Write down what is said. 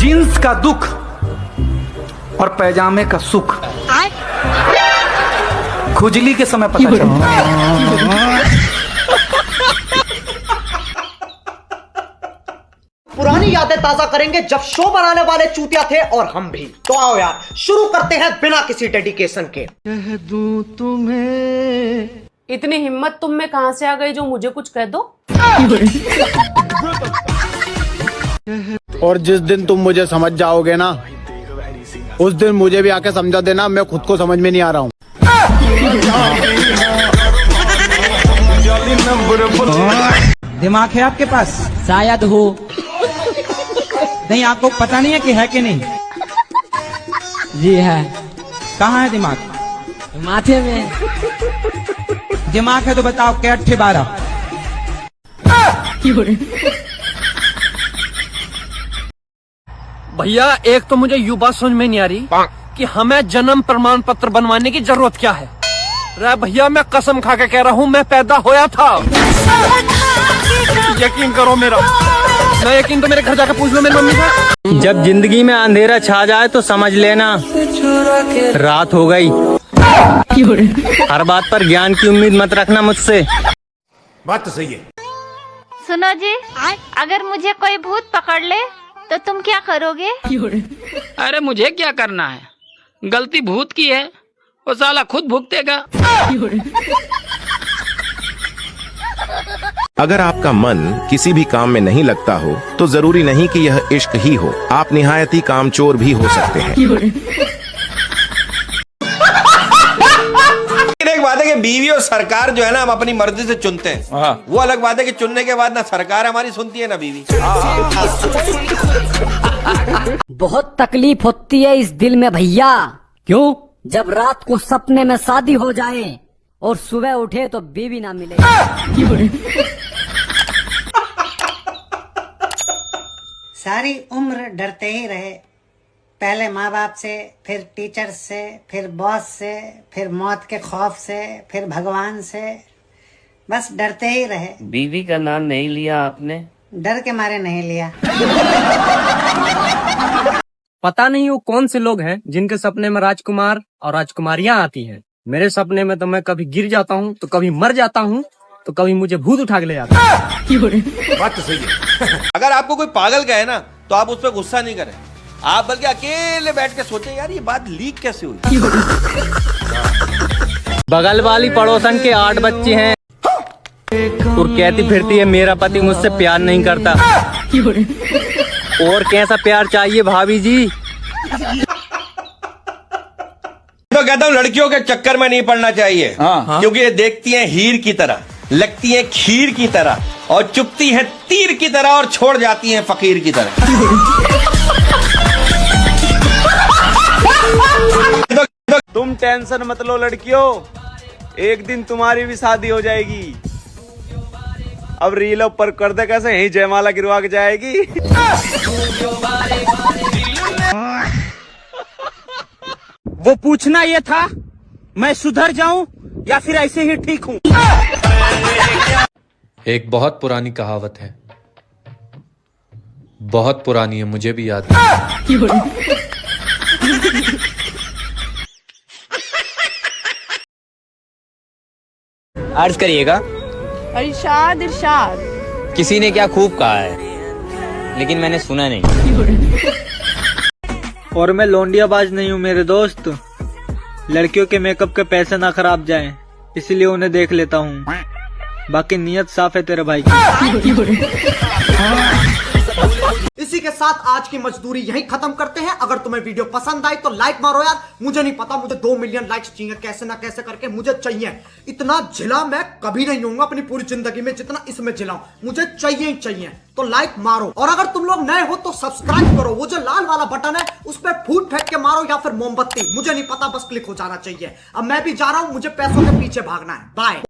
Jeans का दुख और पैजामे का सुख खुजली के समय पता चलता है। पुरानी यादें ताजा करेंगे जब शो बनाने वाले चूतिया थे और हम भी। तो आओ यार शुरू करते हैं बिना किसी डेडिकेशन के। कह दूं तुम्हें, इतनी हिम्मत तुम में कहां से आ गई जो मुझे कुछ कह दो। और जिस दिन तुम मुझे समझ जाओगे ना, उस दिन मुझे भी आके समझा देना, मैं खुद को समझ में नहीं आ रहा हूँ। दिमाग है आपके पास? शायद हो। नहीं, आपको पता नहीं है कि है कि नहीं? जी है। कहाँ है दिमाग? माथे में। दिमाग है तो बताओ क्या 8-12? भैया एक तो मुझे ये बात समझ में नहीं आ रही कि हमें जन्म प्रमाण पत्र बनवाने की जरूरत क्या है। रे भैया मैं कसम खा के कह रहा हूँ, मैं पैदा होया था। यकीन करो मेरा, मैं यकीन तो मेरे घर जाकर पूछ लो मेरी मम्मी से। जब जिंदगी में अंधेरा छा जाए तो समझ लेना रात हो गई। हर बात पर ज्ञान की उम्मीद मत रखना मुझसे। बात तो सही है। सुनो जी, अगर मुझे कोई भूत पकड़ ले तो तुम क्या करोगे? अरे मुझे क्या करना है, गलती भूत की है, वो साला खुद भुगतेगा। अगर आपका मन किसी भी काम में नहीं लगता हो तो जरूरी नहीं कि यह इश्क ही हो, आप निहायत ही कामचोर भी हो सकते हैं। एक बात है कि बीवी और सरकार जो है ना हम अपनी मर्जी से चुनते हैं, वो अलग बात है कि चुनने के बाद ना सरकार हमारी सुनती है ना बीवी। बहुत तकलीफ होती है इस दिल में भैया। क्यों? जब रात को सपने में शादी हो जाए और सुबह उठे तो बीवी ना मिले। सारी उम्र डरते ही रहे, पहले माँ बाप से, फिर टीचर से, फिर बॉस से, फिर मौत के खौफ से, फिर भगवान से। बस डरते ही रहे। बीवी का नाम नहीं लिया आपने? डर के मारे नहीं लिया। पता नहीं वो कौन से लोग हैं जिनके सपने में राजकुमार और राजकुमारियां आती हैं। मेरे सपने में तो मैं कभी गिर जाता हूँ, तो कभी मर जाता हूँ, तो कभी मुझे भूत उठा के ले जाता है। बात तो सही है। अगर आपको कोई पागल कहे ना तो आप उस पर गुस्सा नहीं करें, आप बल्कि अकेले बैठ के सोचें यार ये बात लीक कैसे हुई। बगल वाली पड़ोसन के 8 बच्चे हैं और कहती फिरती है मेरा पति मुझसे प्यार नहीं करता। और कैसा प्यार चाहिए भाभी जी? तो कहता हूँ लड़कियों के चक्कर में नहीं पड़ना चाहिए, क्योंकि ये देखती हैं हीर की तरह, लगती हैं खीर की तरह और चुपती हैं तीर की तरह और छोड़ जाती हैं फकीर की तरह। तुम टेंशन मत लो लड़कियों, एक दिन तुम्हारी भी शादी हो जाएगी। अब रील ऊपर कर दे कैसे, यही जयमाला गिरवा के जाएगी। वो पूछना ये था मैं सुधर जाऊं या फिर ऐसे ही ठीक हूं। एक बहुत पुरानी कहावत है, बहुत पुरानी है, मुझे भी याद है। अर्ज करिएगा। इरशाद इरशाद। किसी ने क्या खूब कहा है, लेकिन मैंने सुना नहीं। और मैं लौंडियाबाज नहीं हूँ मेरे दोस्त, लड़कियों के मेकअप के पैसे ना खराब जाएं, इसलिए उन्हें देख लेता हूँ। बाकी नीयत साफ है तेरे भाई की। इसी के साथ आज की मजदूरी यहीं खत्म करते हैं। अगर तुम्हें वीडियो पसंद आई तो लाइक मारो यार। मुझे नहीं पता, मुझे 2 मिलियन लाइक्स चाहिए, कैसे ना कैसे करके मुझे चाहिए। इतना झिला मैं कभी नहीं होऊंगा अपनी पूरी जिंदगी में जितना इसमें झिलाऊं, मुझे चाहिए ही चाहिए। तो लाइक मारो, और अगर तुम लोग नए हो तो सब्सक्राइब करो। वो जो लाल वाला बटन है उस पर फूट फेंक के मारो या फिर मोमबत्ती, मुझे नहीं पता, बस क्लिक हो जाना चाहिए। अब मैं भी जा रहा हूं, मुझे पैसों के पीछे भागना है। बाय।